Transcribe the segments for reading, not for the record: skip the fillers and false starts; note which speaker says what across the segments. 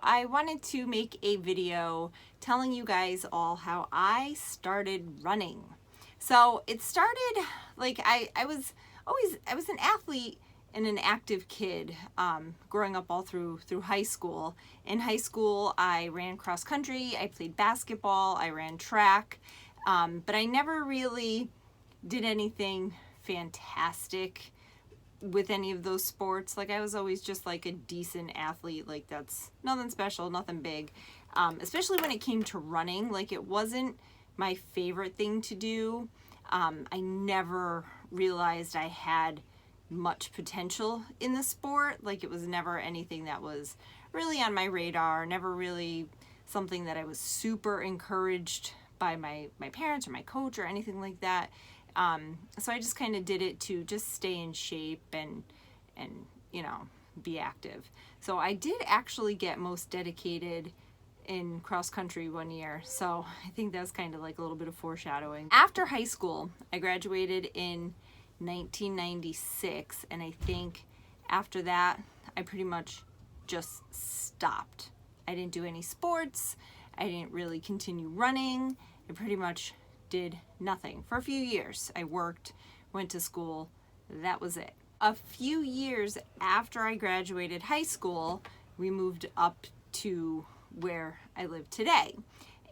Speaker 1: I wanted to make a video telling you guys all how I started running. So it started like I was an athlete and an active kid growing up all through high school. In high school, I ran cross country, I played basketball, I ran track, but I never really did anything fantastic with any of those sports. Like I was always just like a decent athlete. Like that's nothing special, nothing big. Especially when it came to running, like it wasn't my favorite thing to do. I never realized I had much potential in the sport. Like it was never anything that was really on my radar, never really something that I was super encouraged by my parents or my coach or anything like that. So I just kind of did it to just stay in shape and be active. So I did actually get most dedicated in cross country one year. So I think that's kind of like a little bit of foreshadowing. After high school, I graduated in 1996, and I think after that, I pretty much just stopped. I didn't do any sports. I didn't really continue running. I pretty much did nothing for a few years. I worked, went to school, that was it. A few years after I graduated high school, we moved up to where I live today.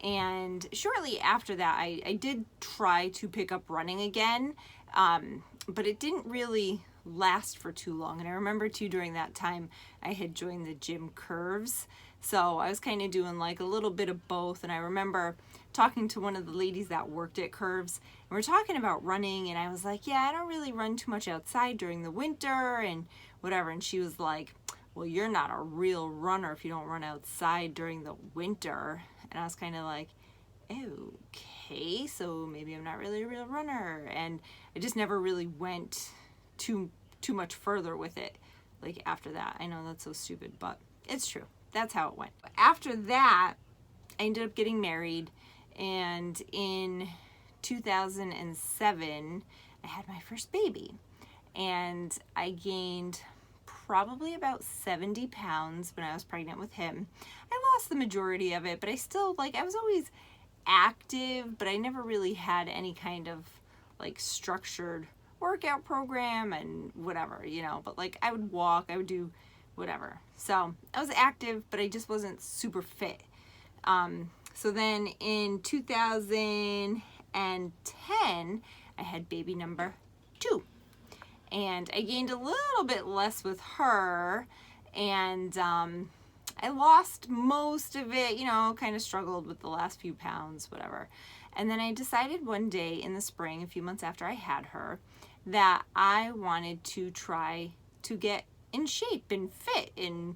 Speaker 1: And shortly after that, I did try to pick up running again, but it didn't really last for too long. And I remember too, during that time, I had joined the gym Curves. So I was kind of doing like a little bit of both. And I remember talking to one of the ladies that worked at Curves, and we're talking about running, and I was like, yeah, I don't really run too much outside during the winter and whatever. And she was like, well, you're not a real runner if you don't run outside during the winter. And I was kind of like, okay, so maybe I'm not really a real runner. And I just never really went too much further with it. Like after that, I know that's so stupid, but it's true. That's how it went. After that, I ended up getting married, and in 2007, I had my first baby, and I gained probably about 70 pounds when I was pregnant with him. I lost the majority of it, but I still, I was always active, but I never really had any kind of structured workout program and whatever, but I would walk, I would do whatever. So I was active, but I just wasn't super fit. So then in 2010, I had baby number 2. And I gained a little bit less with her, and I lost most of it, kind of struggled with the last few pounds, whatever. And then I decided one day in the spring, a few months after I had her, that I wanted to try to get in shape and fit and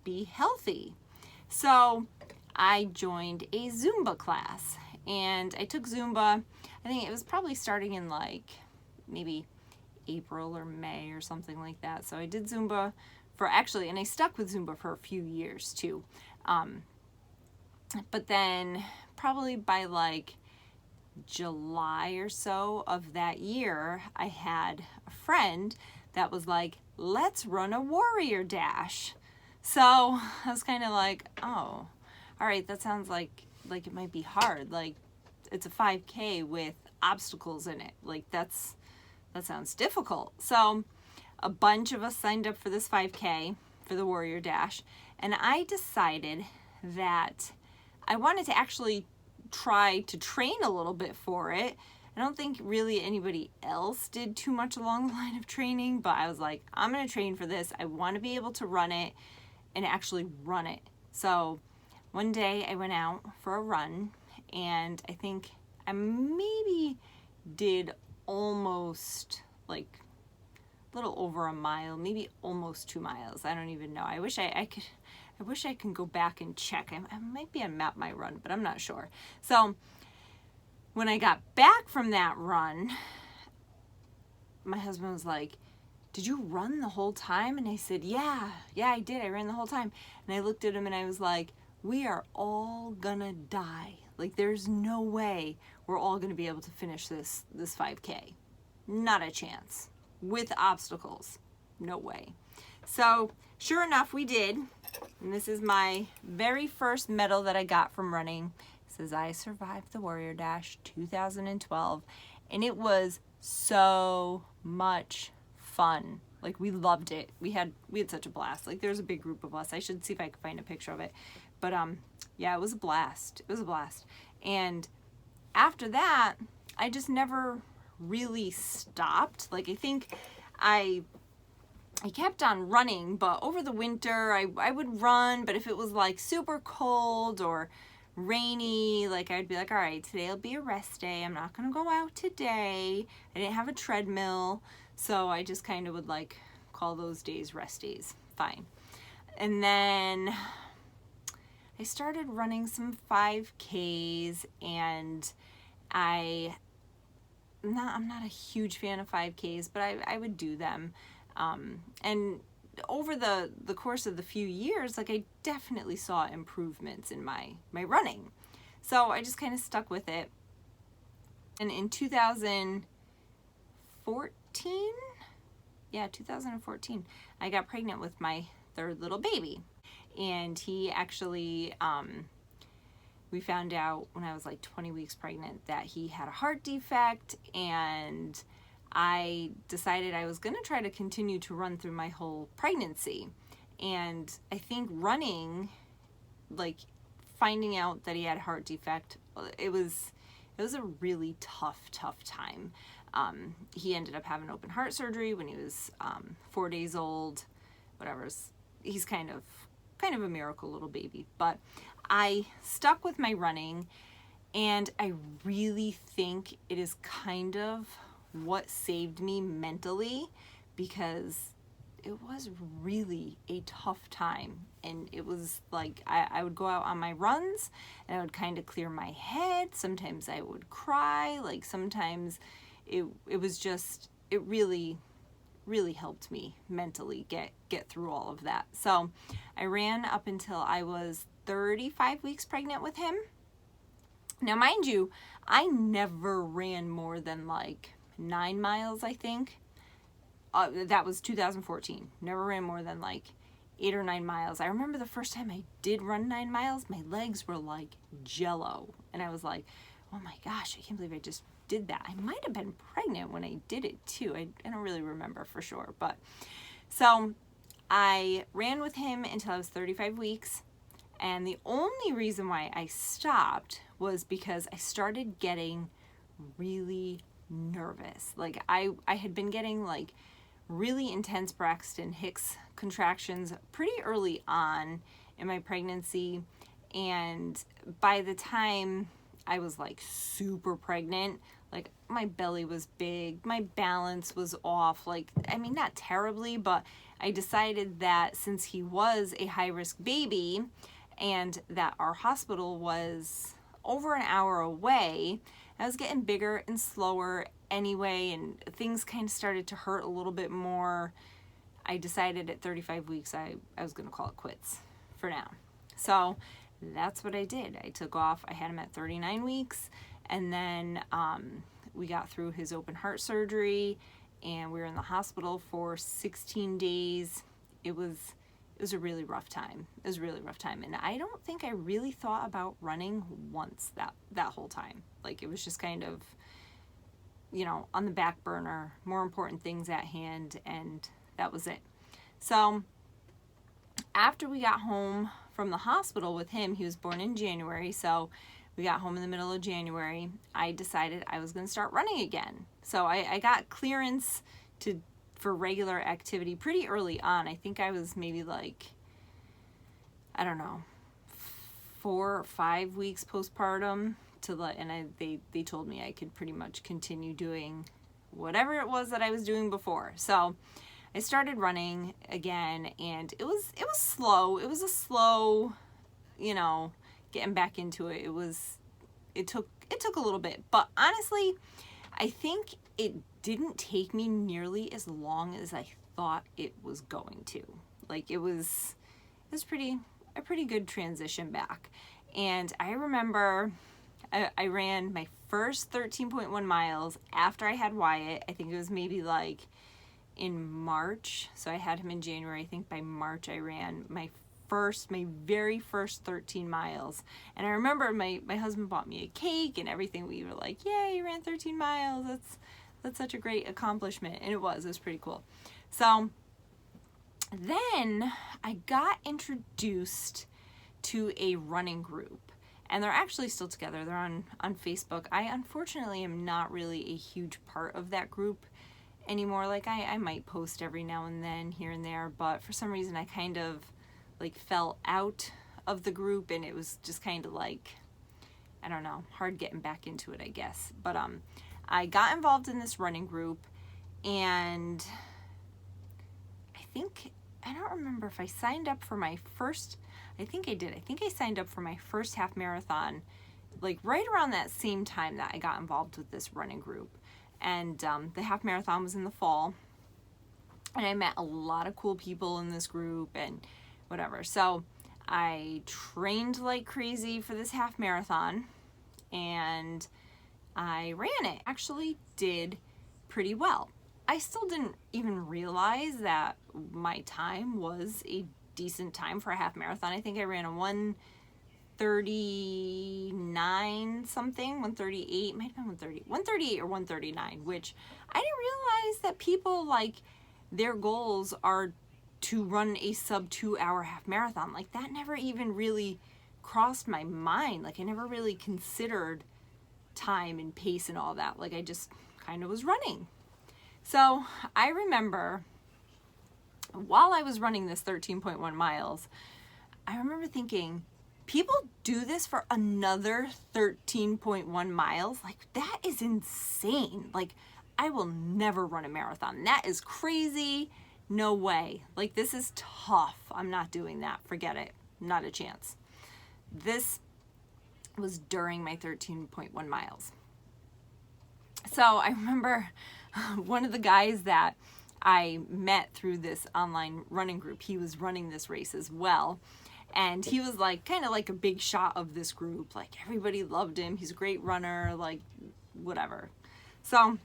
Speaker 1: be healthy. So I joined a Zumba class, and I took Zumba. I think it was probably starting in maybe April or May or something like that. So I did Zumba and I stuck with Zumba for a few years too. But then probably by July or so of that year, I had a friend that was like, let's run a warrior dash. So I was kind of like, oh, all right, that sounds like it might be hard. It's a 5K with obstacles in it. That sounds difficult. So a bunch of us signed up for this 5K, for the warrior dash, and I decided that I wanted to actually try to train a little bit for it. I don't think really anybody else did too much along the line of training, but I was like, I'm going to train for this. I want to be able to run it and actually run it. So one day I went out for a run, and I think I maybe did almost a little over a mile, maybe almost 2 miles. I don't even know. I wish I can go back and check. I might be on Map My Run, but I'm not sure. So when I got back from that run, my husband was like, did you run the whole time? And I said, yeah, I did. I ran the whole time. And I looked at him and I was like, we are all gonna die. There's no way we're all gonna be able to finish this 5K. Not a chance. With obstacles. No way. So sure enough, we did. And this is my very first medal that I got from running. It says I survived the Warrior Dash 2012, and it was so much fun. Like, we loved it. We had such a blast. Like, there's a big group of us. I should see if I can find a picture of it. But yeah, it was a blast. It was a blast. And after that, I just never really stopped. Like, I think I kept on running, but over the winter I would run, but if it was like super cold or rainy, like I'd be like, all right, today'll be a rest day. I'm not gonna go out today. I didn't have a treadmill, so I just kind of would like call those days rest days. Fine. And then I started running some 5Ks, and I'm not a huge fan of 5Ks, but I would do them. And over the course of the few years, like I definitely saw improvements in my running. So I just kind of stuck with it. And in 2014, yeah, 2014, I got pregnant with my third little baby. And he actually, we found out when I was like 20 weeks pregnant that he had a heart defect, and I decided I was going to try to continue to run through my whole pregnancy. And I think running, like finding out that he had a heart defect, it was a really tough time. He ended up having open heart surgery when he was 4 days old, whatever. He's kind of a miracle little baby. But I stuck with my running, and I really think it is kind of what saved me mentally, because it was really a tough time. And it was like I would go out on my runs and I would kind of clear my head. Sometimes I would cry. Like, sometimes it was just, it really helped me mentally get through all of that. So I ran up until I was 35 weeks pregnant with him. Now, mind you, I never ran more than like 9 miles, I think. That was 2014. Never ran more than like 8 or 9 miles. I remember the first time I did run 9 miles, my legs were like jello. And I was like, oh my gosh, I can't believe I just did that. I might have been pregnant when I did it too. I don't really remember for sure. But so I ran with him until I was 35 weeks. And the only reason why I stopped was because I started getting really nervous. Like I had been getting like really intense Braxton Hicks contractions pretty early on in my pregnancy, and by the time I was like super pregnant, like my belly was big, my balance was off, like, I mean, not terribly, but I decided that since he was a high-risk baby and that our hospital was over an hour away, I was getting bigger and slower anyway, and things kind of started to hurt a little bit more. I decided at 35 weeks I was going to call it quits for now. So that's what I did. I took off. I had him at 39 weeks, and then we got through his open heart surgery, and we were in the hospital for 16 days. It was a really rough time. It was a really rough time, and I don't think I really thought about running once that whole time. Like, it was just kind of, you know, on the back burner, more important things at hand, and that was it. So after we got home from the hospital with him, he was born in January, so we got home in the middle of January, I decided I was going to start running again. So I got clearance for regular activity pretty early on. I think I was maybe like, I don't know, 4 or 5 weeks postpartum they told me I could pretty much continue doing whatever it was that I was doing before. So I started running again, and it was slow. It was a slow, you know, getting back into it. It took a little bit, but honestly, I think it didn't take me nearly as long as I thought it was going to. Like, it was a pretty good transition back. And I remember I ran my first 13.1 miles after I had Wyatt. I think it was maybe like in March. So I had him in January. I think by March I ran my very first 13 miles. And I remember my husband bought me a cake and everything. We were like, yay, you ran 13 miles. That's such a great accomplishment. And it was pretty cool. So then I got introduced to a running group, and they're actually still together. They're on Facebook. I unfortunately am not really a huge part of that group anymore. Like I might post every now and then here and there, but for some reason I kind of like fell out of the group, and it was just kind of like, I don't know, hard getting back into it, I guess. But I got involved in this running group, and I don't remember if I signed up for my first, I think I did. I think I signed up for my first half marathon like right around that same time that I got involved with this running group. And the half marathon was in the fall, and I met a lot of cool people in this group and whatever. So I trained like crazy for this half marathon, and I ran it. Actually did pretty well. I still didn't even realize that my time was a decent time for a half marathon. I think I ran a 139 something, 138, might have been 138 or 139, which I didn't realize that people like their goals are to run a sub 2 hour half marathon. Like that never even really crossed my mind. Like I never really considered time and pace and all that. Like I just kind of was running. So I remember while I was running this 13.1 miles, I remember thinking, people do this for another 13.1 miles? Like, that is insane. Like, I will never run a marathon. That is crazy. No way. Like, this is tough. I'm not doing that. Forget it. Not a chance. This was during my 13.1 miles. So I remember one of the guys that I met through this online running group, he was running this race as well. And he was like kind of like a big shot of this group. Like everybody loved him. He's a great runner, like whatever. So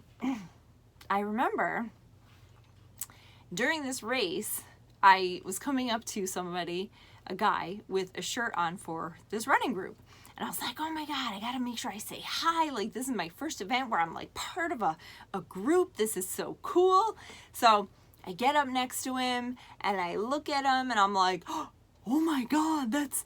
Speaker 1: I remember during this race, I was coming up to somebody, a guy with a shirt on for this running group. And I was like, oh my God, I got to make sure I say hi. Like, this is my first event where I'm like part of a group. This is so cool. So I get up next to him and I look at him and I'm like, oh my God, that's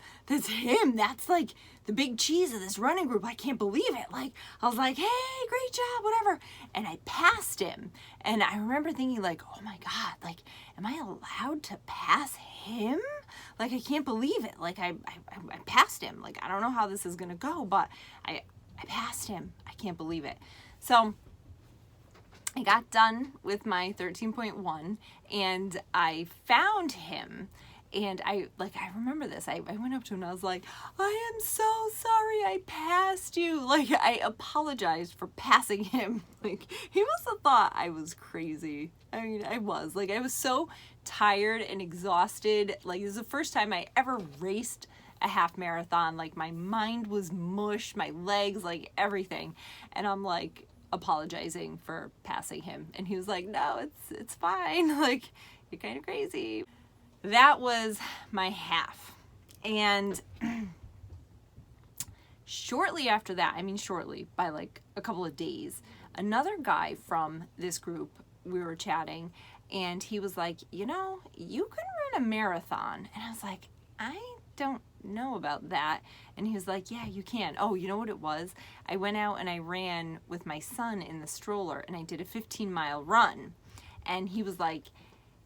Speaker 1: him. That's like the big cheese of this running group. I can't believe it. Like, I was like, hey, great job, whatever. And I passed him. And I remember thinking like, oh my God, like, am I allowed to pass him? Like, I can't believe it. Like, I passed him. Like, I don't know how this is going to go, but I passed him. I can't believe it. So I got done with my 13.1 and I found him. And I remember this. I went up to him and I was like, I am so sorry I passed you. Like, I apologized for passing him. Like, he must have thought I was crazy. I mean, I was. Like, I was so tired and exhausted. Like, this is the first time I ever raced a half marathon. Like, my mind was mush, my legs, like, everything. And I'm like apologizing for passing him. And he was like, no, it's fine. Like, you're kind of crazy. That was my half. And shortly after that, I mean shortly, by like a couple of days, another guy from this group, we were chatting, and he was like, you know, you can run a marathon. And I was like, I don't know about that. And he was like, yeah, you can. Oh, you know what it was? I went out and I ran with my son in the stroller, and I did a 15-mile run. And he was like,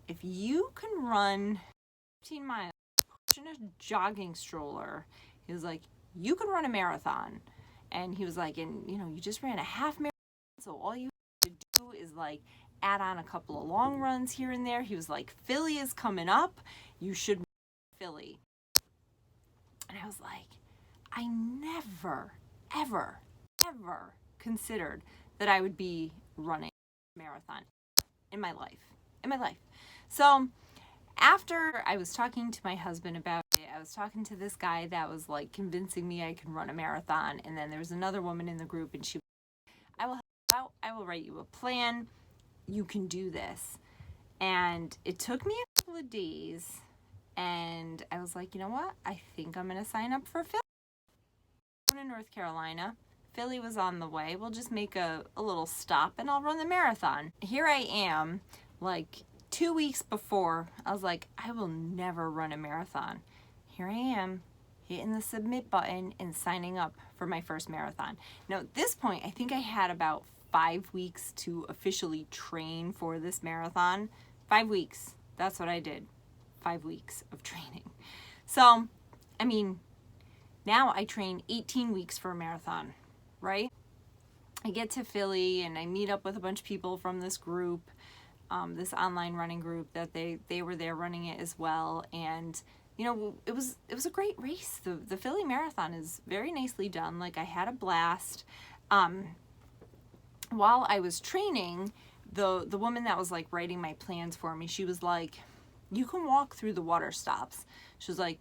Speaker 1: if you can run 15 miles in a jogging stroller, he was like, you can run a marathon. And he was like, and you know, you just ran a half marathon, so all you have to do is like add on a couple of long runs here and there. He was like, Philly is coming up, you should run Philly. And I was like, I never, ever, ever considered that I would be running a marathon in my life. So after I was talking to my husband about it, I was talking to this guy that was like convincing me I can run a marathon. And then there was another woman in the group, and she was like, I will help you out. I will write you a plan. You can do this. And it took me a couple of days And I was like, you know what? I think I'm going to sign up for Philly. In North Carolina. Philly was on the way. We'll just make a little stop and I'll run the marathon. Here I am, like 2 weeks before. I was like, I will never run a marathon. Here I am, hitting the submit button and signing up for my first marathon. Now, at this point, I think I had about 5 weeks to officially train for this marathon. 5 weeks. That's what I did. 5 weeks of training. So, I mean, now I train 18 weeks for a marathon, right? I get to Philly and I meet up with a bunch of people from this group, this online running group that they were there running it as well. And, you know, it was a great race. The Philly Marathon is very nicely done. Like, I had a blast. While I was training, the woman that was like writing my plans for me, she was like, you can walk through the water stops. She was like,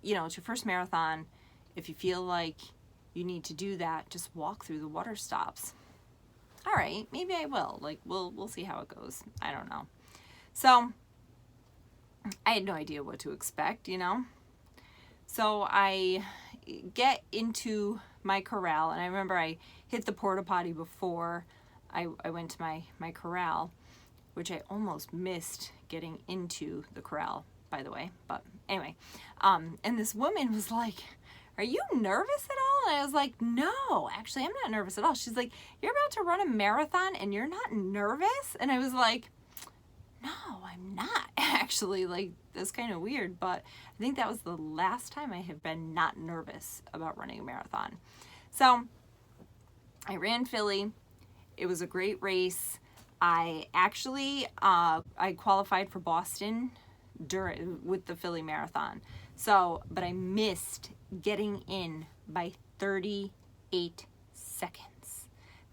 Speaker 1: you know, it's your first marathon. If you feel like you need to do that, just walk through the water stops. All right, maybe I will. Like, we'll see how it goes. I don't know. So I had no idea what to expect, you know. So I get into my corral, and I remember I hit the porta potty before I went to my corral, which I almost missed getting into the corral, by the way. But anyway, and this woman was like, are you nervous at all? And I was like, no, actually, I'm not nervous at all. She's like, you're about to run a marathon and you're not nervous? And I was like, no, I'm not actually. Like, that's kind of weird, but I think that was the last time I have been not nervous about running a marathon. So I ran Philly. It was a great race. I actually, I qualified for Boston with the Philly Marathon. So, but I missed getting in by 38 seconds.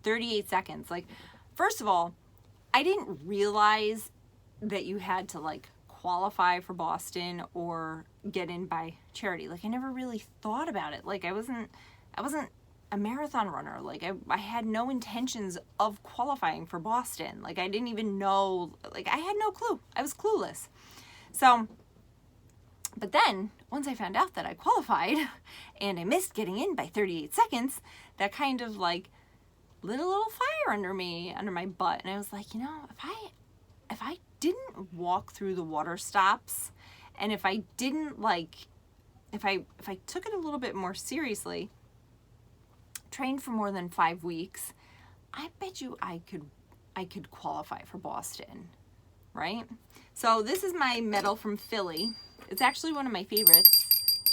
Speaker 1: 38 seconds. Like, first of all, I didn't realize that you had to like qualify for Boston or get in by charity. Like, I never really thought about it. Like, I wasn't a marathon runner. Like, I had no intentions of qualifying for Boston. Like, I didn't even know, like, I had no clue. I was clueless. So, but then once I found out that I qualified and I missed getting in by 38 seconds, that kind of like lit a little fire under my butt. And I was like, you know, if I didn't walk through the water stops, and if I didn't like, if I took it a little bit more seriously, trained for more than 5 weeks, I bet you I could qualify for Boston, right? So this is my medal from Philly. It's actually one of my favorites.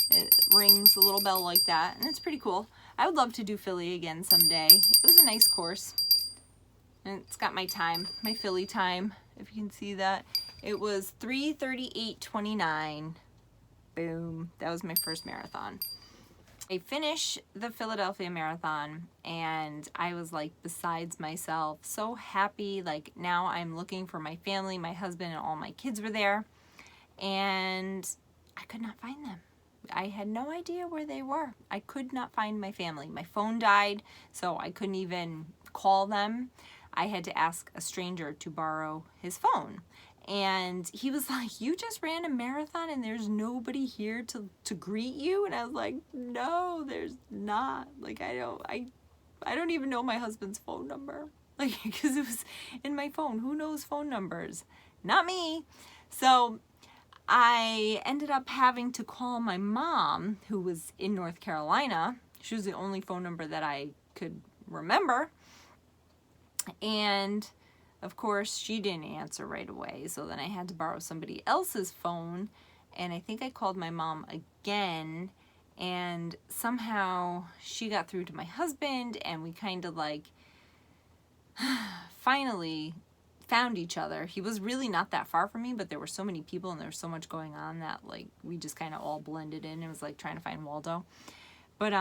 Speaker 1: It rings a little bell like that, and it's pretty cool. I would love to do Philly again someday. It was a nice course. And it's got my time, my Philly time, if you can see that. It was 3:38:29. Boom. That was my first marathon. I finished the Philadelphia Marathon and I was like besides myself, so happy. Like, now I'm looking for my family, my husband and all my kids were there, and I could not find them. I had no idea where they were. I could not find my family. My phone died, so I couldn't even call them. I had to ask a stranger to borrow his phone. And he was like, you just ran a marathon and there's nobody here to greet you? And I was like, no, there's not. Like, I don't even know my husband's phone number. Like, because it was in my phone. Who knows phone numbers? Not me. So I ended up having to call my mom, who was in North Carolina. She was the only phone number that I could remember. And of course, she didn't answer right away, so then I had to borrow somebody else's phone, and I think I called my mom again, and somehow she got through to my husband, and we kind of like finally found each other. He was really not that far from me, but there were so many people and there was so much going on that like we just kind of all blended in. It was like trying to find Waldo. But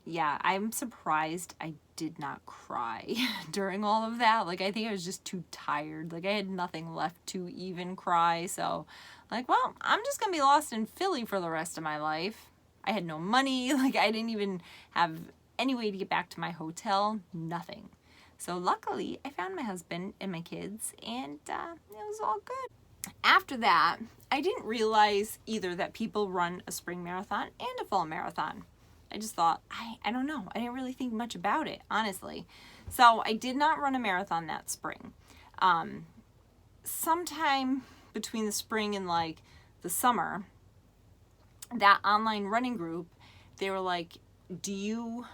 Speaker 1: yeah, I'm surprised I did not cry during all of that. Like, I think I was just too tired. Like, I had nothing left to even cry. So, like, well, I'm just going to be lost in Philly for the rest of my life. I had no money. Like, I didn't even have any way to get back to my hotel. Nothing. So, luckily, I found my husband and my kids, and it was all good. after that, I didn't realize either that people run a spring marathon and a fall marathon. I just thought, I don't know. I didn't really think much about it, honestly. So I did not run a marathon that spring. Sometime between the spring and like the summer, that online running group, they were like, do you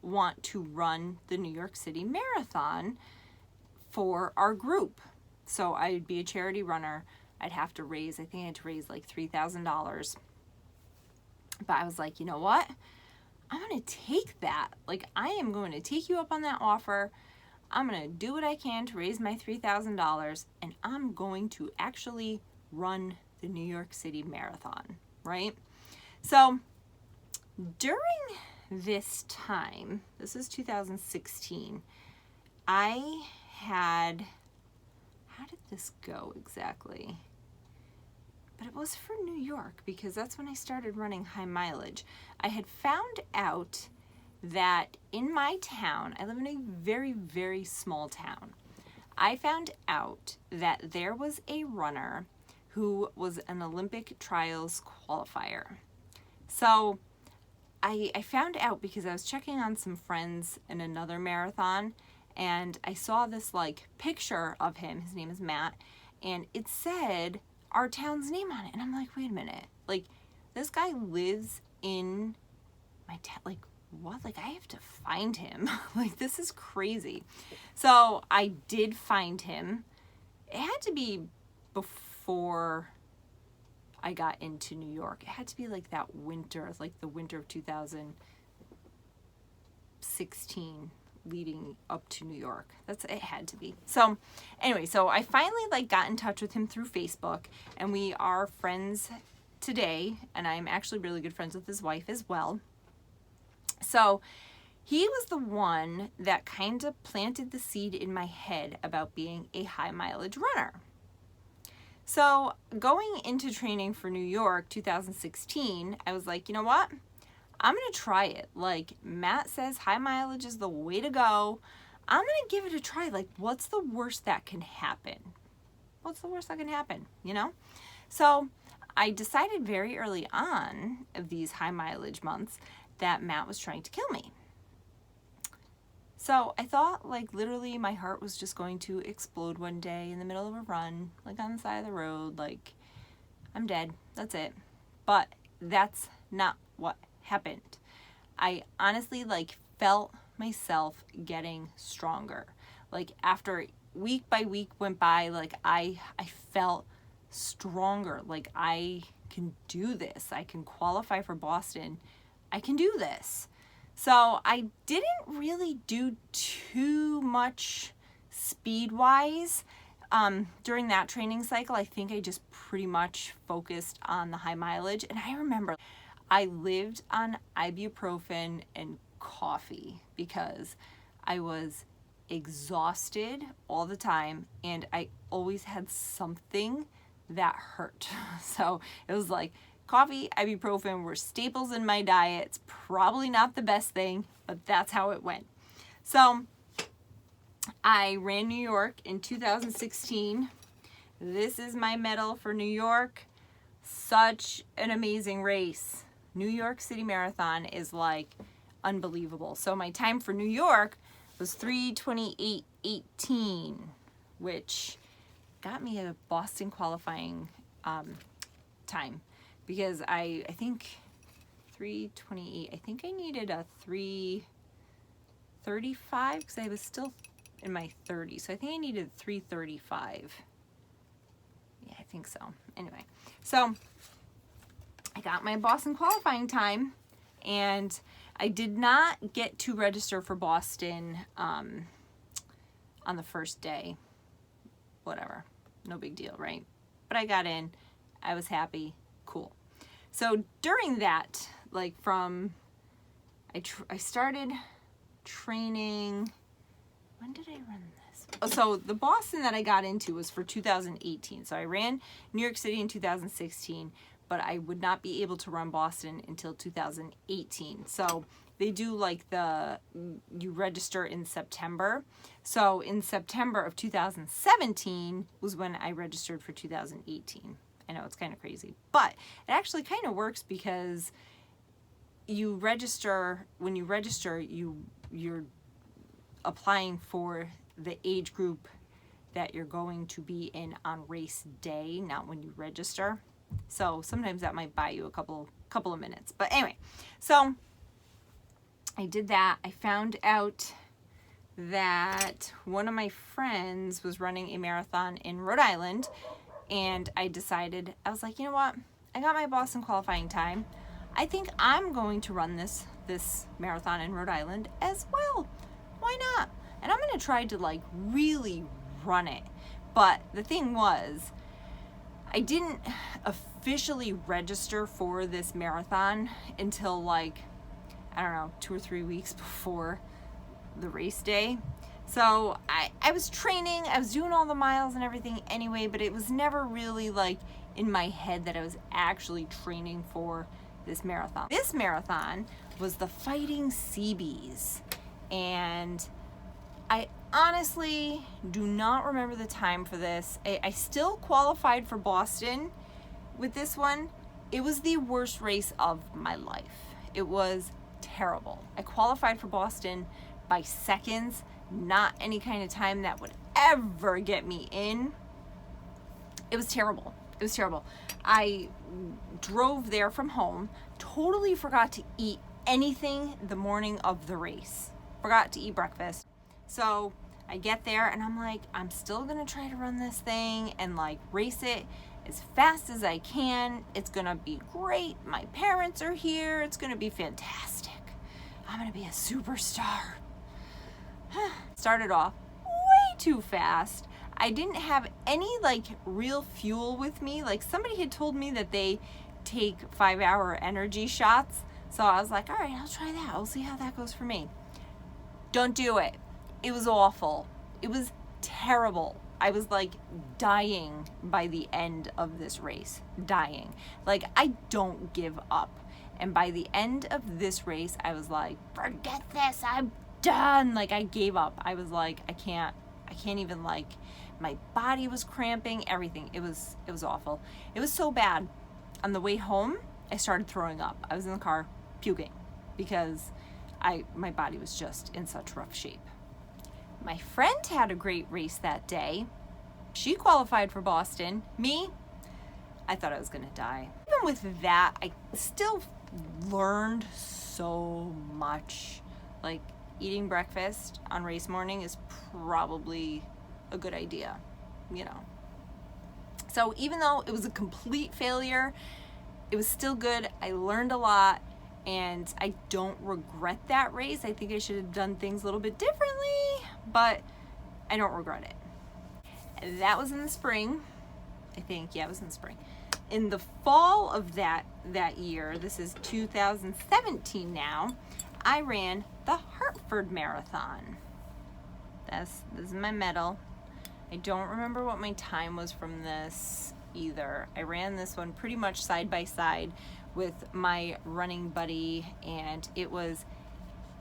Speaker 1: want to run the New York City Marathon for our group? So I'd be a charity runner. I'd have to raise, I think I had to raise like $3,000. But I was like, you know what? I'm going to take that. Like, I am going to take you up on that offer. I'm going to do what I can to raise my $3,000, and I'm going to actually run the New York City Marathon, right? So during this time, this is 2016, I had, how did this go exactly? But it was for New York because that's when I started running high mileage. I had found out that in my town, I live in a very, very small town. I found out that there was a runner who was an Olympic trials qualifier. So I found out because I was checking on some friends in another marathon, and I saw this like picture of him. His name is Matt, and it said our town's name on it. And I'm like, wait a minute, like this guy lives in my town, like what? Like I have to find him. Like this is crazy. So I did find him. It had to be before I got into New York. It had to be like that winter, like the winter of 2016 leading up to New York. It had to be. So anyway, so I finally like got in touch with him through Facebook, and we are friends today, and I'm actually really good friends with his wife as well. So he was the one that kind of planted the seed in my head about being a high mileage runner. So going into training for New York 2016, I was like, you know what? I'm going to try it. Like Matt says, high mileage is the way to go. I'm going to give it a try. Like, what's the worst that can happen? What's the worst that can happen, you know? So I decided very early on of these high mileage months that Matt was trying to kill me. So I thought like literally my heart was just going to explode one day in the middle of a run, like on the side of the road, like I'm dead, that's it. But that's not what happened. I honestly like felt myself getting stronger. Like after week by week went by, like I felt stronger. Like I can do this. I can qualify for Boston. I can do this. So I didn't really do too much speed-wise during that training cycle. I think I just pretty much focused on the high mileage. And I remember I lived on ibuprofen and coffee because I was exhausted all the time, and I always had something that hurt. So it was like coffee, ibuprofen were staples in my diet. It's probably not the best thing, but that's how it went. So I ran New York in 2016. This is my medal for New York. Such an amazing race. New York City Marathon is like unbelievable. So my time for New York was 3:28:18, which got me a Boston qualifying time. Because I think 3:28, I think I needed a 3:35 because I was still in my 30s. So I think I needed 3:35. Yeah, I think so. Anyway, so I got my Boston qualifying time, and I did not get to register for Boston on the first day. Whatever, no big deal, right? But I got in. I was happy. Cool. So during that, like from, I started training, when did I run this? Oh, so the Boston that I got into was for 2018. So I ran New York City in 2016, but I would not be able to run Boston until 2018. So they do like you register in September. So in September of 2017 was when I registered for 2018. I know it's kind of crazy, but it actually kind of works because when you register, you're applying for the age group that you're going to be in on race day, not when you register. So sometimes that might buy you a couple of minutes. But anyway, so I did that. I found out that one of my friends was running a marathon in Rhode Island, and I was like, you know what? I got my Boston qualifying time. I think I'm going to run this marathon in Rhode Island as well. Why not? And I'm going to try to like really run it. But the thing was, I didn't officially register for this marathon until like, I don't know, 2 or 3 weeks before the race day. So I was training, I was doing all the miles and everything anyway, but it was never really like in my head that I was actually training for this marathon. This marathon was the Fighting Seabees, and I honestly do not remember the time for this. I still qualified for Boston with this one. It was the worst race of my life. It was terrible. I qualified for Boston by seconds, not any kind of time that would ever get me in. It was terrible. It was terrible. I drove there from home, totally forgot to eat anything the morning of the race. Forgot to eat breakfast. So I get there and I'm like, I'm still gonna try to run this thing and like race it as fast as I can. It's gonna be great. My parents are here. It's gonna be fantastic. I'm gonna be a superstar. Started off way too fast. I didn't have any like real fuel with me. Like somebody had told me that they take 5-hour energy shots. So I was like, all right, I'll try that. I'll see how that goes for me. Don't do it. It was awful. It was terrible. I was like dying by the end of this race. Dying. Like I don't give up. And by the end of this race, I was like, forget this. I'm done. Like I gave up. I was like, I can't even, like, my body was cramping, everything. It was awful. It was so bad. On the way home, I started throwing up. I was in the car puking because my body was just in such rough shape. My friend had a great race that day. She qualified for Boston. Me, I thought I was gonna die. Even with that, I still learned so much. Like, eating breakfast on race morning is probably a good idea, you know. So even though it was a complete failure, it was still good. I learned a lot, and I don't regret that race. I think I should have done things a little bit differently, but I don't regret it. And that was in the spring, I think. Yeah, it was in the spring. In the fall of that year, this is 2017 now, I ran the Hartford Marathon. This is my medal. I don't remember what my time was from this either. I ran this one pretty much side by side with my running buddy, and it was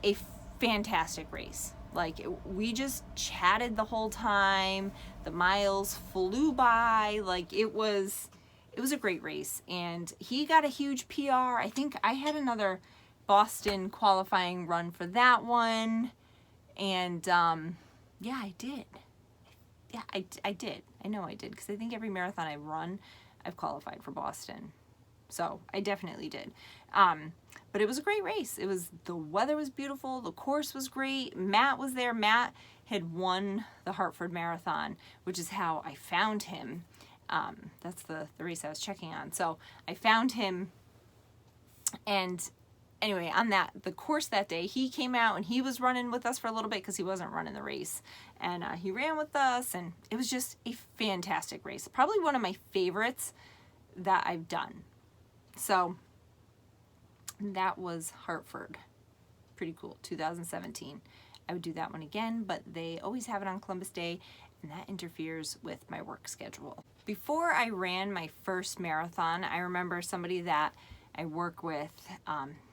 Speaker 1: a fantastic race. Like, we just chatted the whole time. The miles flew by. Like, it was a great race, and he got a huge PR. I think I had another Boston qualifying run for that one, and yeah, I did. Yeah, I did. I know I did, because I think every marathon I run, I've qualified for Boston. So I definitely did. But it was a great race. The weather was beautiful. The course was great. Matt was there. Matt had won the Hartford Marathon, which is how I found him. That's the race I was checking on. So I found him, and anyway, on the course that day, he came out and he was running with us for a little bit because he wasn't running the race. And he ran with us, and it was just a fantastic race. Probably one of my favorites that I've done. So that was Hartford. Pretty cool. 2017. I would do that one again, but they always have it on Columbus Day, and that interferes with my work schedule. Before I ran my first marathon, I remember somebody that I work with,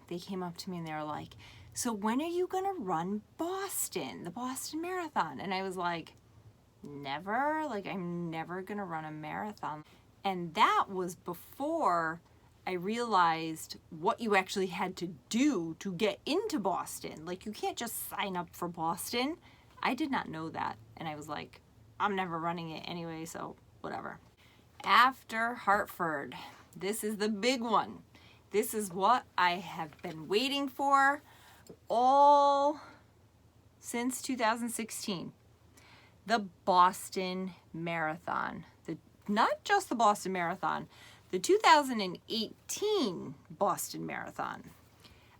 Speaker 1: they came up to me and they were like, so when are you gonna run Boston, the Boston Marathon? And I was like, never, like I'm never gonna run a marathon. And that was before I realized what you actually had to do to get into Boston. Like you can't just sign up for Boston. I did not know that. And I was like, I'm never running it anyway, so whatever. After Hartford, this is the big one. This is what I have been waiting for all since 2016. The Boston Marathon. Not just the Boston Marathon, the 2018 Boston Marathon.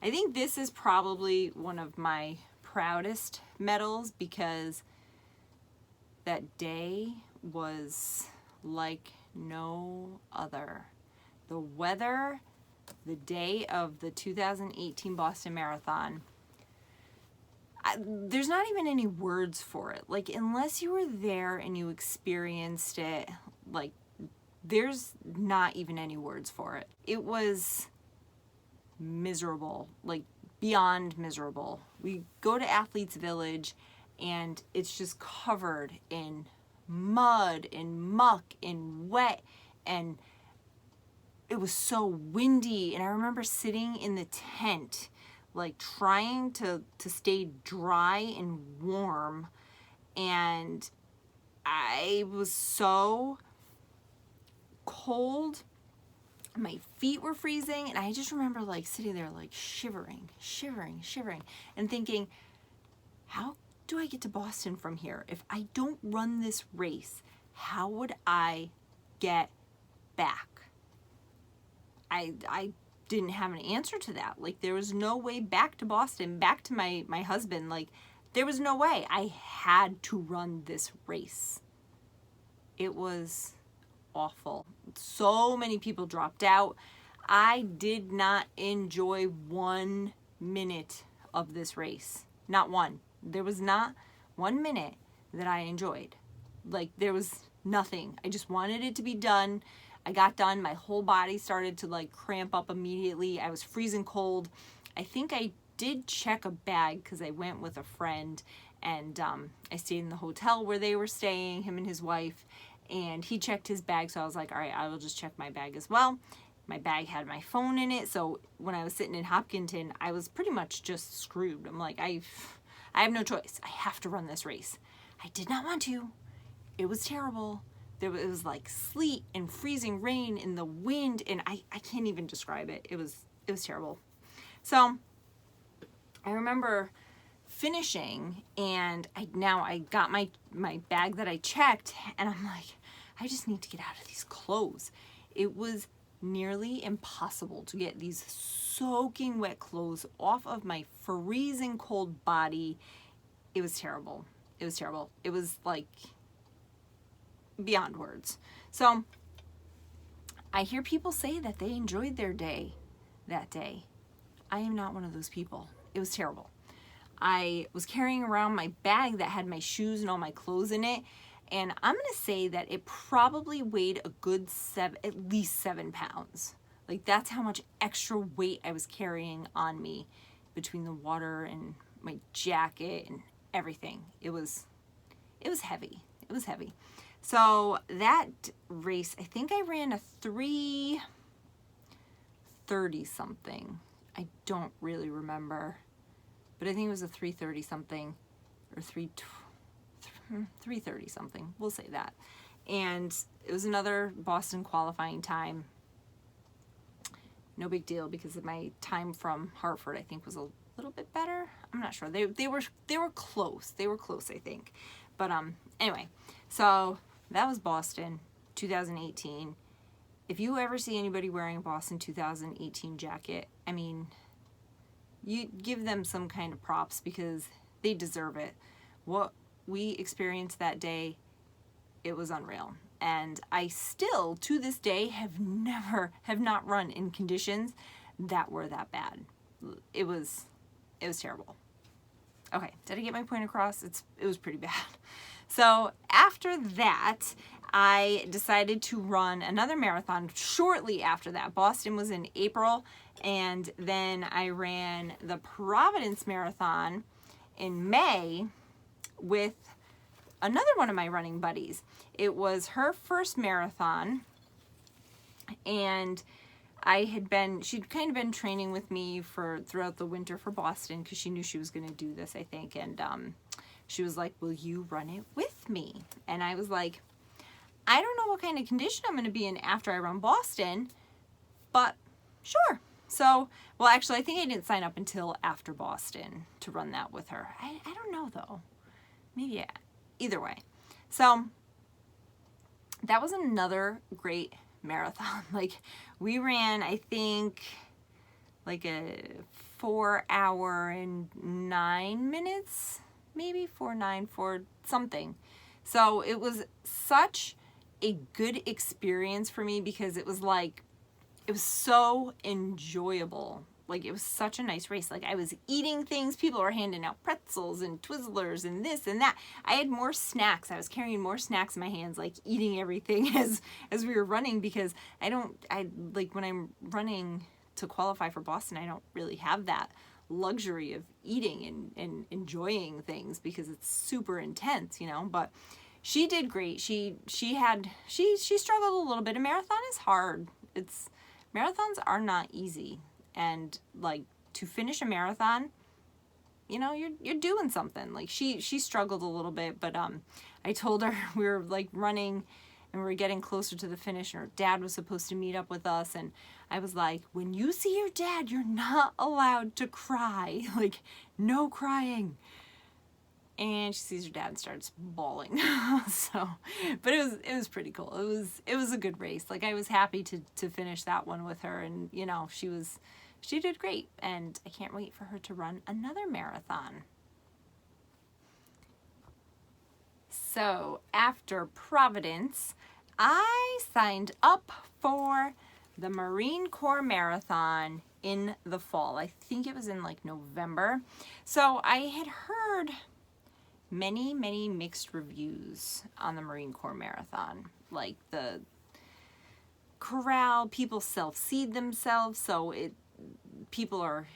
Speaker 1: I think this is probably one of my proudest medals because that day was like no other. The weather, the day of the 2018 Boston Marathon, there's not even any words for it. Like, unless you were there and you experienced it, like, there's not even any words for it. It was miserable, like beyond miserable. We go to Athletes Village and it's just covered in mud and muck and wet, and it was so windy. And I remember sitting in the tent, like trying to stay dry and warm, and I was so cold. My feet were freezing, and I just remember like sitting there like shivering and thinking, how do I get to Boston from here? If I don't run this race, how would I get back? I didn't have an answer to that. Like, there was no way back to Boston, back to my husband. Like, there was no way. I had to run this race. It was awful. So many people dropped out. I did not enjoy 1 minute of this race. Not one. There was not 1 minute that I enjoyed. Like, there was nothing. I just wanted it to be done. I got done. My whole body started to like cramp up immediately. I was freezing cold. I think I did check a bag because I went with a friend, and I stayed in the hotel where they were staying, him and his wife, and he checked his bag. So I was like, all right, I will just check my bag as well. My bag had my phone in it. So when I was sitting in Hopkinton, I was pretty much just screwed. I'm like, I have no choice. I have to run this race. I did not want to. It was terrible. It was like sleet and freezing rain and the wind, and I can't even describe it. It was terrible. So I remember finishing, and I got my bag that I checked, and I'm like, I just need to get out of these clothes. It was nearly impossible to get these soaking wet clothes off of my freezing cold body. It was terrible. It was terrible. It was like beyond words. So I hear people say that they enjoyed their day that day. I am not one of those people. It was terrible. I was carrying around my bag that had my shoes and all my clothes in it, and I'm gonna say that it probably weighed a good at least 7 pounds. Like, that's how much extra weight I was carrying on me between the water and my jacket and everything. It was heavy. It was heavy. So that race, I think I ran a 3:30 something. I don't really remember, but I think it was a 3:30 something or 3:30 something. We'll say that. And it was another Boston qualifying time. No big deal, because my time from Hartford, I think, was a little bit better. I'm not sure. They were close. They were close, I think. But anyway, so that was Boston 2018. If you ever see anybody wearing a Boston 2018 jacket, I mean, you give them some kind of props, because they deserve it. What we experienced that day, it was unreal. And I still, to this day, have not run in conditions that were that bad. It was terrible. Okay, did I get my point across? It was pretty bad. So after that, I decided to run another marathon shortly after that. Boston was in April, and then I ran the Providence Marathon in May with another one of my running buddies. It was her first marathon, and she'd kind of been training with me throughout the winter for Boston because she knew she was going to do this, I think. And she was like, will you run it with me? And I was like, I don't know what kind of condition I'm going to be in after I run Boston, but sure. So, well, actually, I think I didn't sign up until after Boston to run that with her. I don't know, though. Maybe, yeah. Either way. So, that was another great marathon. Like, we ran, I think, like a 4 hour and 9 minutes, maybe 4 something. So it was such a good experience for me because it was so enjoyable. Like, it was such a nice race. Like, I was eating things. People were handing out pretzels and Twizzlers and this and that. I had more snacks. I was carrying more snacks in my hands, like eating everything as we were running, because I like when I'm running to qualify for Boston, I don't really have that luxury of eating and enjoying things because it's super intense, you know. But she did great. She struggled a little bit. A marathon is hard. Marathons are not easy. And like, to finish a marathon, you know, you're doing something. Like, she struggled a little bit, but I told her we were like running and we were getting closer to the finish, and her dad was supposed to meet up with us, and I was like, when you see your dad, you're not allowed to cry. Like, no crying. And she sees her dad and starts bawling. So, but it was pretty cool. It was a good race. Like, I was happy to finish that one with her, and you know, she did great, and I can't wait for her to run another marathon. So after Providence, I signed up for the Marine Corps Marathon in the fall. I think it was in like November. So I had heard many mixed reviews on the Marine Corps Marathon. Like, the corral, people self-seed themselves, so people are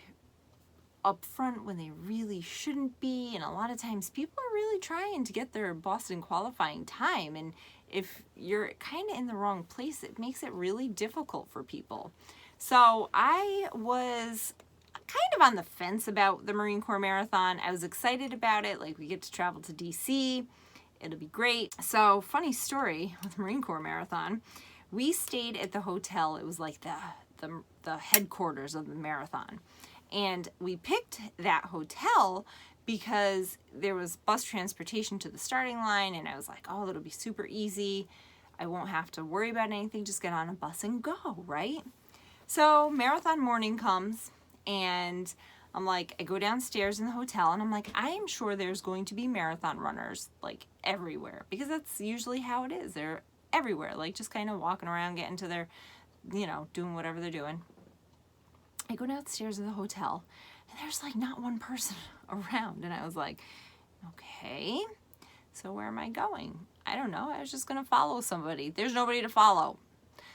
Speaker 1: up front when they really shouldn't be, and a lot of times people are really trying to get their Boston qualifying time, and if you're kind of in the wrong place, it makes it really difficult for people. So I was kind of on the fence about the Marine Corps Marathon. I was excited about it. Like, we get to travel to DC. It'll be great. So, funny story with Marine Corps Marathon. We stayed at the hotel. It was like the headquarters of the marathon. And we picked that hotel because there was bus transportation to the starting line, and I was like, oh, that'll be super easy. I won't have to worry about anything. Just get on a bus and go, right? So marathon morning comes, and I'm like, I go downstairs in the hotel, and I'm like, I am sure there's going to be marathon runners like everywhere, because that's usually how it is. They're everywhere, like just kind of walking around, getting to their, you know, doing whatever they're doing. I go downstairs in the hotel, and there's like not one person around, and I was like, okay, so where am I going? I don't know. I was just gonna follow somebody. There's nobody to follow.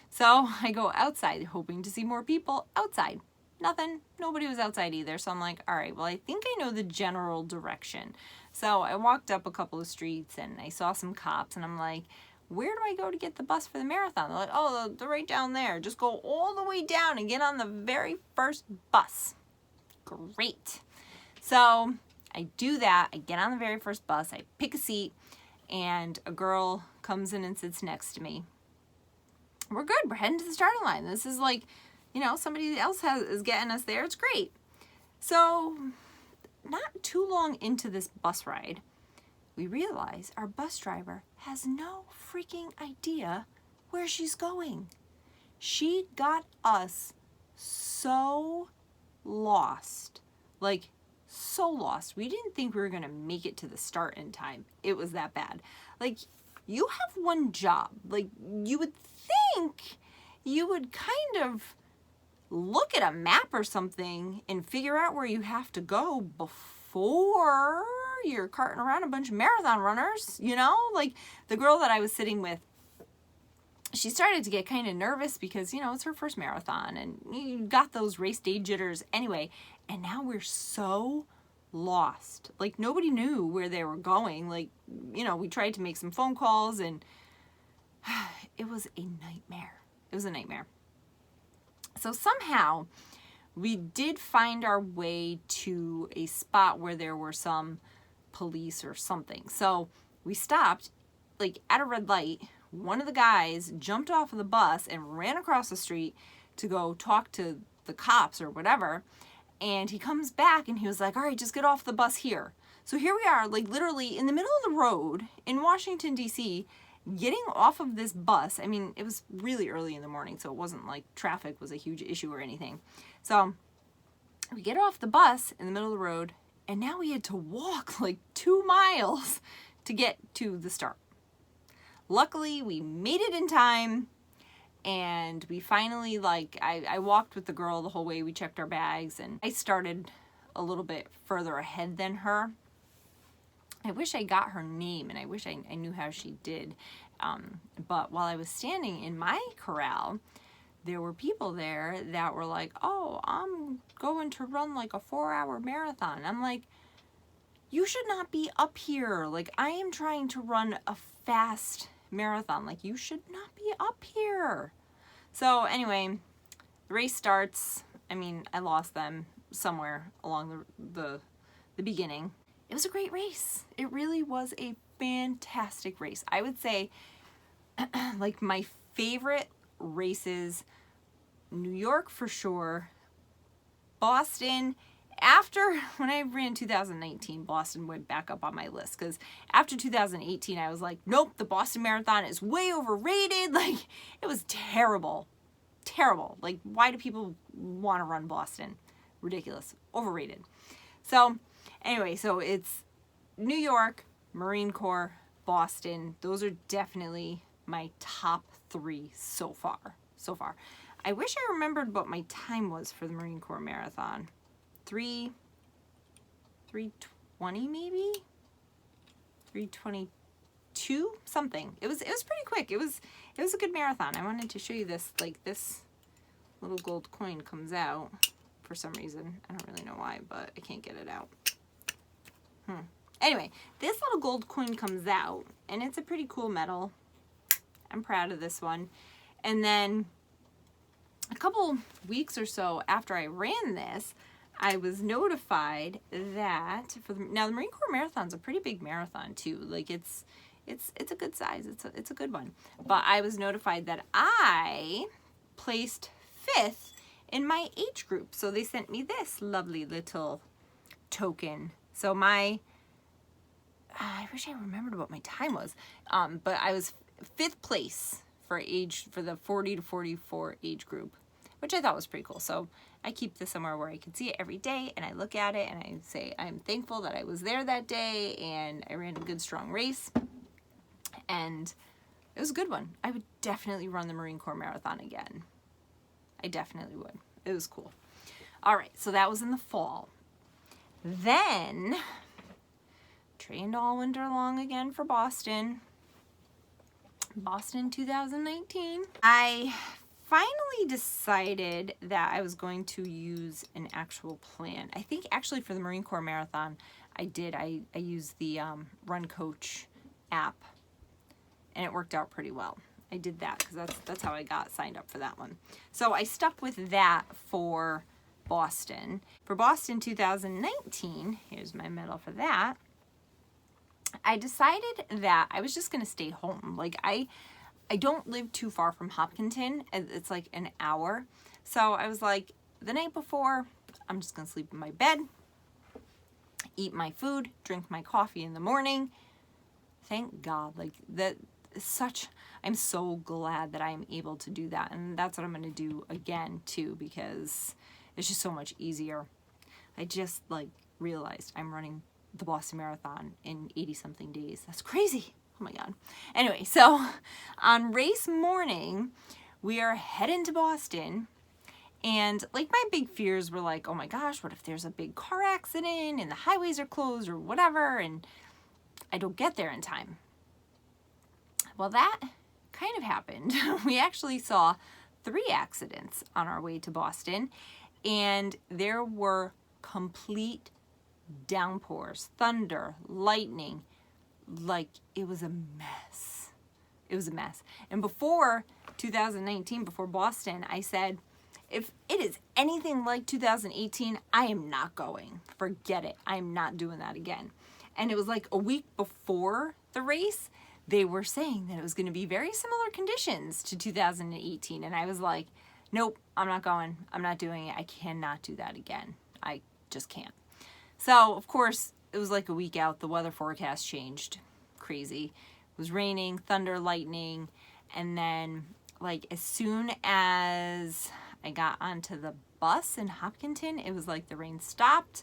Speaker 1: So I go outside, hoping to see more people outside. Nothing. Nobody was outside either. So I'm like, all right, well, I think I know the general direction. So I walked up a couple of streets, and I saw some cops, and I'm like, where do I go to get the bus for the marathon? They're like, oh, they're right down there. Just go all the way down and get on the very first bus. Great. So I do that. I get on the very first bus. I pick a seat, and a girl comes in and sits next to me. We're good. We're heading to the starting line. This is like, you know, somebody else is getting us there. It's great. So not too long into this bus ride, we realize our bus driver has no freaking idea where she's going. She got us so lost. Like, so lost. We didn't think we were going to make it to the start in time. It was that bad. Like, you have one job. Like, you would think you would kind of look at a map or something and figure out where you have to go before before you're carting around a bunch of marathon runners, you know? Like, the girl that I was sitting with, she started to get kind of nervous because, you know, it's her first marathon and you got those race day jitters anyway. And now we're so lost. Like, nobody knew where they were going. Like, you know, we tried to make some phone calls and it was a nightmare. It was a nightmare. So somehow we did find our way to a spot where there were some police or something. So we stopped, like, at a red light. One of the guys jumped off of the bus and ran across the street to go talk to the cops or whatever. And he comes back and he was like, all right, just get off the bus here. So here we are, like, literally in the middle of the road in Washington, D.C., getting off of this bus. I mean, it was really early in the morning, so it wasn't like traffic was a huge issue or anything. So we get off the bus in the middle of the road, and now we had to walk like 2 miles to get to the start. Luckily, we made it in time, and we finally, like, I walked with the girl the whole way. We checked our bags, and I started a little bit further ahead than her. I wish I got her name, and I wish I knew how she did. But while I was standing in my corral, there were people there that were like, oh, I'm going to run like a 4-hour marathon. I'm like, you should not be up here. Like, I am trying to run a fast marathon. Like, you should not be up here. So anyway, the race starts. I mean, I lost them somewhere along the beginning. It was a great race. It really was a fantastic race. I would say, like, my favorite races, New York for sure, Boston. After, when I ran 2019, Boston went back up on my list, because after 2018, I was like, nope, the Boston Marathon is way overrated. Like, it was terrible. Terrible. Like, why do people want to run Boston? Ridiculous. Overrated. So, anyway, so it's New York, Marine Corps, Boston. Those are definitely my top 3 so far. So far. I wish I remembered what my time was for the Marine Corps Marathon. 3:20 maybe? 3:22 something. It was pretty quick. It was a good marathon. I wanted to show you this. Like, this little gold coin comes out for some reason. I don't really know why, but I can't get it out. Anyway, this little gold coin comes out, and it's a pretty cool medal. I'm proud of this one. And then a couple weeks or so after I ran this, I was notified that now the Marine Corps Marathon's a pretty big marathon too. Like, it's a good size. It's a good one. But I was notified that I placed 5th in my age group. So they sent me this lovely little token. So I wish I remembered what my time was. But I was 5th place for the 40 to 44 age group, which I thought was pretty cool. So I keep this somewhere where I can see it every day, and I look at it and I say, I'm thankful that I was there that day and I ran a good, strong race. And it was a good one. I would definitely run the Marine Corps Marathon again. I definitely would. It was cool. All right, so that was in the fall. Then trained all winter long again for Boston. Boston 2019. I finally decided that I was going to use an actual plan. I think actually for the Marine Corps Marathon, I used the Run Coach app, and it worked out pretty well. I did that because that's how I got signed up for that one. So I stuck with that for Boston. For Boston 2019, here's my medal for that. I decided that I was just going to stay home. Like, I don't live too far from Hopkinton. It's like an hour. So I was like, the night before, I'm just going to sleep in my bed, eat my food, drink my coffee in the morning. Thank God. Like, I'm so glad that I am able to do that. And that's what I'm going to do again, too, because it's just so much easier. I just, like, realized I'm running the Boston Marathon in 80-something days. That's crazy. Oh my God. Anyway, so on race morning, we are heading to Boston, And like my big fears were like, oh my gosh, what if there's a big car accident and the highways are closed or whatever, and I don't get there in time. Well, that kind of happened. We actually saw 3 accidents on our way to Boston, and there were complete downpours, thunder, lightning. Like, it was a mess. It was a mess. And before 2019, before Boston, I said, if it is anything like 2018, I am not going. Forget it. I am not doing that again. And it was like a week before the race, they were saying that it was going to be very similar conditions to 2018. And I was like, nope, I'm not going. I'm not doing it. I cannot do that again. I just can't. So, of course, it was like a week out. The weather forecast changed. Crazy. It was raining, thunder, lightning. And then, like, as soon as I got onto the bus in Hopkinton, it was like the rain stopped.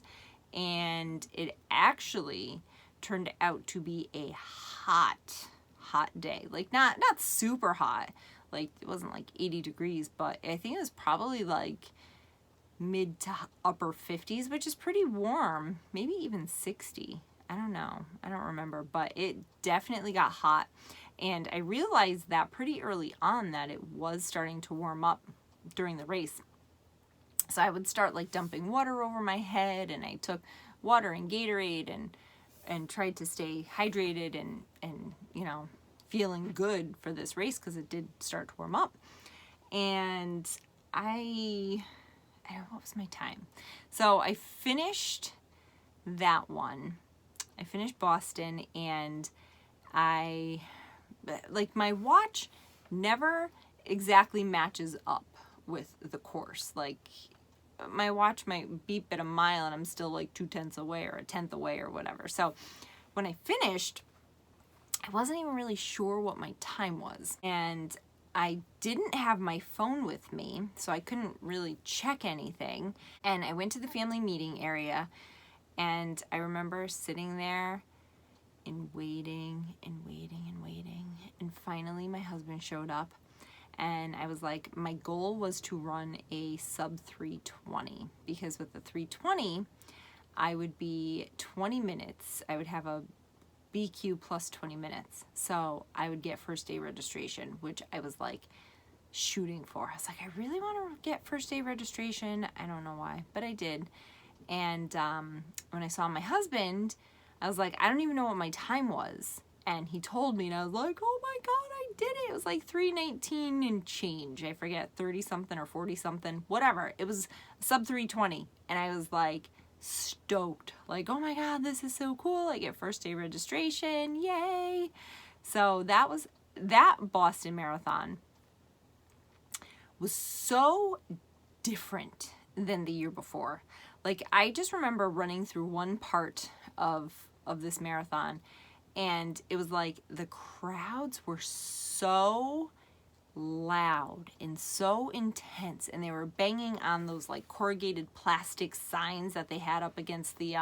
Speaker 1: And it actually turned out to be a hot day. Like, not super hot. Like, it wasn't like 80 degrees, but I think it was probably like mid to upper 50s, which is pretty warm. Maybe even 60. I don't know. I don't remember, but it definitely got hot. And I realized that pretty early on that it was starting to warm up during the race. So I would start like dumping water over my head, and I took water and Gatorade and tried to stay hydrated and you know, feeling good for this race because it did start to warm up. And I don't know, what was my time? So I finished that one. I finished Boston, and I, like, my watch never exactly matches up with the course. Like, my watch might beep at a mile and I'm still like 2/10 away or 1/10 away or whatever. So when I finished, I wasn't even really sure what my time was. And I didn't have my phone with me, so I couldn't really check anything. And I went to the family meeting area, and I remember sitting there and waiting and waiting and waiting. And finally my husband showed up, and I was like, my goal was to run a sub 3:20, because with the 3:20, I would be 20 minutes. I would have a BQ plus 20 minutes. So I would get first day registration, which I was like shooting for. I was like, I really want to get first day registration. I don't know why, but I did. And when I saw my husband, I was like, I don't even know what my time was. And he told me, and I was like, oh my God, I did it. It was like 3:19 and change. I forget, 30 something or 40 something, whatever. It was sub 3:20. And I was like stoked. Like, oh my God, this is so cool. I get first day registration. Yay. So that Boston Marathon was so different than the year before. Like, I just remember running through one part of this marathon, and it was like the crowds were so loud and so intense, and they were banging on those like corrugated plastic signs that they had up against the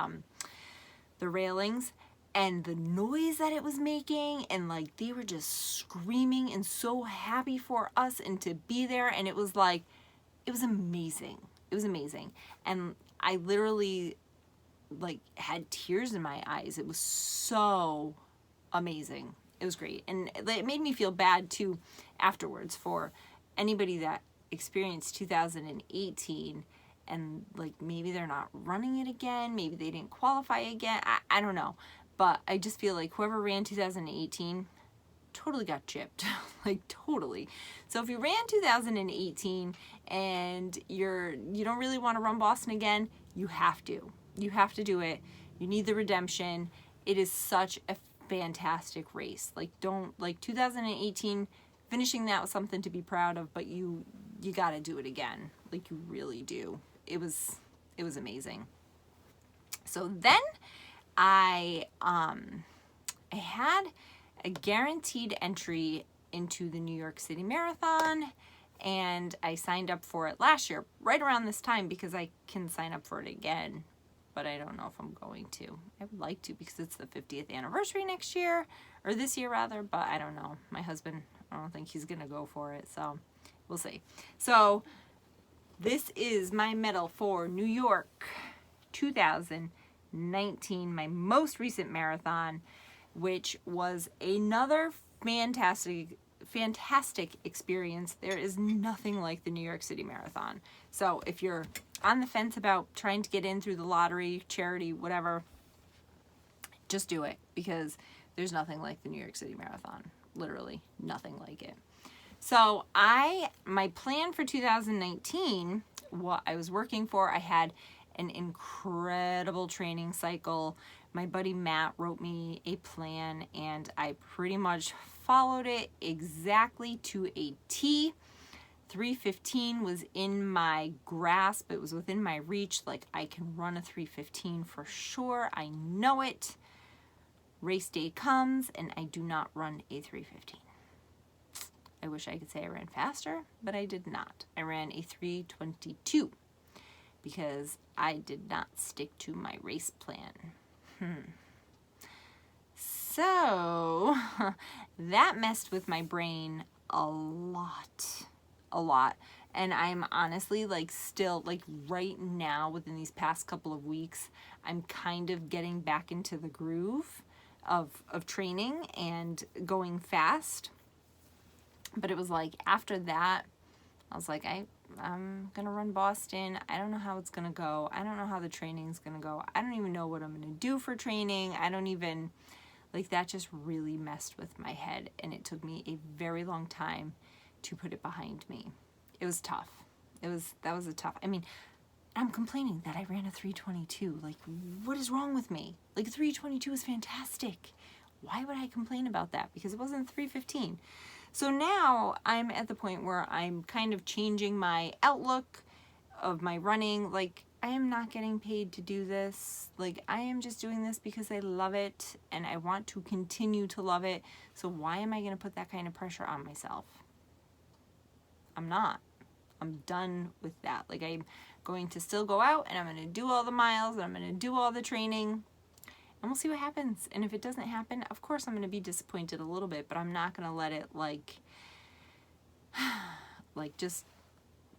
Speaker 1: railings, and the noise that it was making, and like they were just screaming and so happy for us and to be there. And it was like, it was amazing. It was amazing. And I literally like had tears in my eyes. It was so amazing. It was great. And it made me feel bad too afterwards for anybody that experienced 2018 and like maybe they're not running it again, maybe they didn't qualify again. I don't know. But I just feel like whoever ran 2018 totally got chipped. Like, totally. So if you ran 2018 and you don't really want to run Boston again, you have to. You have to do it. You need the redemption. It is such a fantastic race. Like, 2018, finishing that was something to be proud of, but you got to do it again. Like, you really do. It was amazing. So then I had a guaranteed entry into the New York City Marathon, and I signed up for it last year, right around this time, because I can sign up for it again, but I don't know if I'm going to. I would like to, because it's the 50th anniversary next year, or this year rather, but I don't know. My husband, I don't think he's gonna go for it, so we'll see. So This is my medal for New York 2019, my most recent marathon, which was another fantastic experience. There is nothing like the New York City Marathon. So if you're on the fence about trying to get in through the lottery, charity, whatever, just do it, because there's nothing like the New York City Marathon. Literally nothing like it. So my plan for 2019, what I was working for, I had an incredible training cycle. My buddy Matt wrote me a plan, and I pretty much followed it exactly to a T. 3:15 was in my grasp. It was within my reach. Like, I can run a 3:15 for sure. I know it. Race day comes, and I do not run a 3:15. I wish I could say I ran faster, but I did not. I ran a 3:22 because I did not stick to my race plan. So that messed with my brain a lot. And I'm honestly still right now, within these past couple of weeks, I'm kind of getting back into the groove of training and going fast. But it was after that, I was like, I'm gonna run Boston. I don't know how it's gonna go. I don't know how the training's gonna go. I don't even know what I'm gonna do for training. I don't even, that just really messed with my head, and it took me a very long time to put it behind me. It was tough. That was a tough, I'm complaining that I ran a 3:22. What is wrong with me? 3:22 is fantastic. Why would I complain about that? Because it wasn't 3:15. So now I'm at the point where I'm kind of changing my outlook of my running. I am not getting paid to do this. I am just doing this because I love it, and I want to continue to love it. So why am I going to put that kind of pressure on myself? I'm not. I'm done with that. I'm going to still go out, and I'm going to do all the miles, and I'm going to do all the training, and we'll see what happens. And if it doesn't happen, of course I'm going to be disappointed a little bit, but I'm not going to let it just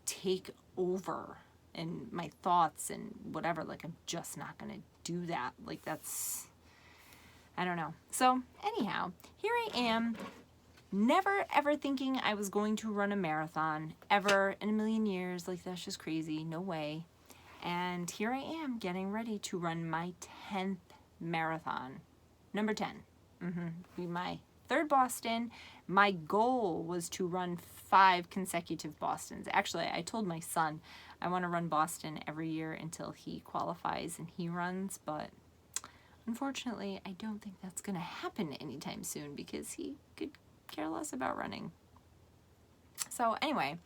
Speaker 1: take over and my thoughts and whatever. I'm just not going to do that. That's, I don't know. So anyhow, here I am, never ever thinking I was going to run a marathon ever in a million years. That's just crazy. No way. And here I am getting ready to run my 10th marathon, number 10. Be my third Boston. My goal was to run 5 consecutive Bostons. Actually, I told my son I want to run Boston every year until he qualifies and he runs, but unfortunately, I don't think that's going to happen anytime soon because he could care less about running. So anyway,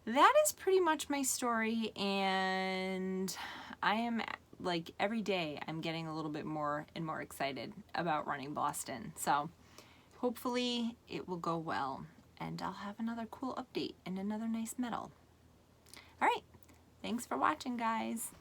Speaker 1: that is pretty much my story, and I am every day I'm getting a little bit more and more excited about running Boston. So hopefully it will go well, and I'll have another cool update and another nice medal. All right, thanks for watching, guys.